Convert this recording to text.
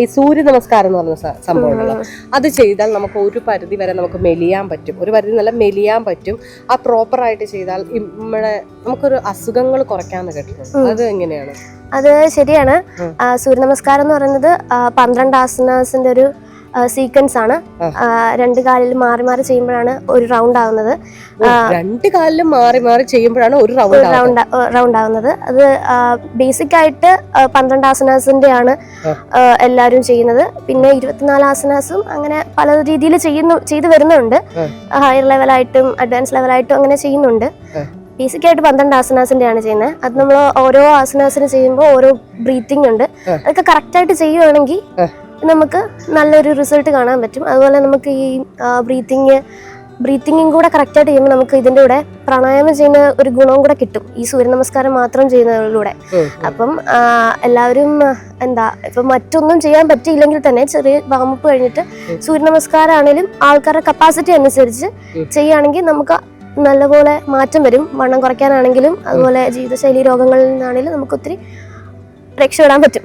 ഈ സൂര്യ നമസ്കാരം എന്ന് പറഞ്ഞ സംഭവമുണ്ടല്ലോ, അത് ചെയ്താൽ നമുക്ക് ഒരു പരിധി വരെ നമുക്ക് മെലിയാൻ പറ്റും. ഒരു പരിധി നല്ല മെലിയാൻ പറ്റും. ആ പ്രോപ്പറായിട്ട് ചെയ്താൽ നമുക്കൊരു അസുഖങ്ങൾ കുറയ്ക്കാന്ന് കേട്ടിട്ടുണ്ട്. അത് എങ്ങനെയാണ്? അത് ശരിയാണ്. സൂര്യ നമസ്കാരം എന്ന് പറയുന്നത് 12 ആസനാസിന്റെ ഒരു സീക്വൻസ് ആണ്. 2 കാലിൽ മാറി മാറി ചെയ്യുമ്പോഴാണ് ഒരു റൗണ്ട് ആവുന്നത്. 2 കാലിലും മാറി മാറി ചെയ്യുമ്പോഴാണ് ഒരു റൗണ്ട് ആവുന്നത്. അത് ബേസിക് ആയിട്ട് 12 ആസനാസിന്റെ ആണ് എല്ലാവരും ചെയ്യുന്നത്. പിന്നെ 24 ആസനാസും അങ്ങനെ പല രീതിയിൽ ചെയ്തു വരുന്നുണ്ട്. ഹയർ ലെവലായിട്ടും അഡ്വാൻസ് ലെവലായിട്ടും അങ്ങനെ ചെയ്യുന്നുണ്ട്. ബേസിക് ആയിട്ട് 12 ആസനാസിന്റെ ആണ് ചെയ്യുന്നത്. അത് നമ്മൾ ഓരോ ആസനാസിന് ചെയ്യുമ്പോൾ ഓരോ ബ്രീത്തിങ് ഉണ്ട്. അതൊക്കെ കറക്റ്റായിട്ട് ചെയ്യുവാണെങ്കിൽ നമുക്ക് നല്ലൊരു റിസൾട്ട് കാണാൻ പറ്റും. അതുപോലെ നമുക്ക് ഈ ബ്രീത്തിങ്ങും കൂടെ കറക്റ്റായിട്ട് ചെയ്യുമ്പോൾ നമുക്ക് ഇതിൻ്റെ കൂടെ പ്രാണായാമം ചെയ്യുന്ന ഒരു ഗുണവും കൂടെ കിട്ടും, ഈ സൂര്യ നമസ്കാരം മാത്രം ചെയ്യുന്നതിലൂടെ. അപ്പം എല്ലാവരും ഇപ്പം മറ്റൊന്നും ചെയ്യാൻ പറ്റിയില്ലെങ്കിൽ തന്നെ ചെറിയ വാമപ്പ് കഴിഞ്ഞിട്ട് സൂര്യ നമസ്കാരം ആണെങ്കിലും ആൾക്കാരുടെ കപ്പാസിറ്റി അനുസരിച്ച് ചെയ്യുകയാണെങ്കിൽ നമുക്ക് നല്ലപോലെ മാറ്റം വരും. വണ്ണം കുറയ്ക്കാനാണെങ്കിലും അതുപോലെ ജീവിതശൈലി രോഗങ്ങളിൽ നിന്നാണെങ്കിലും നമുക്ക് ഒത്തിരി രക്ഷപ്പെടാൻ പറ്റും.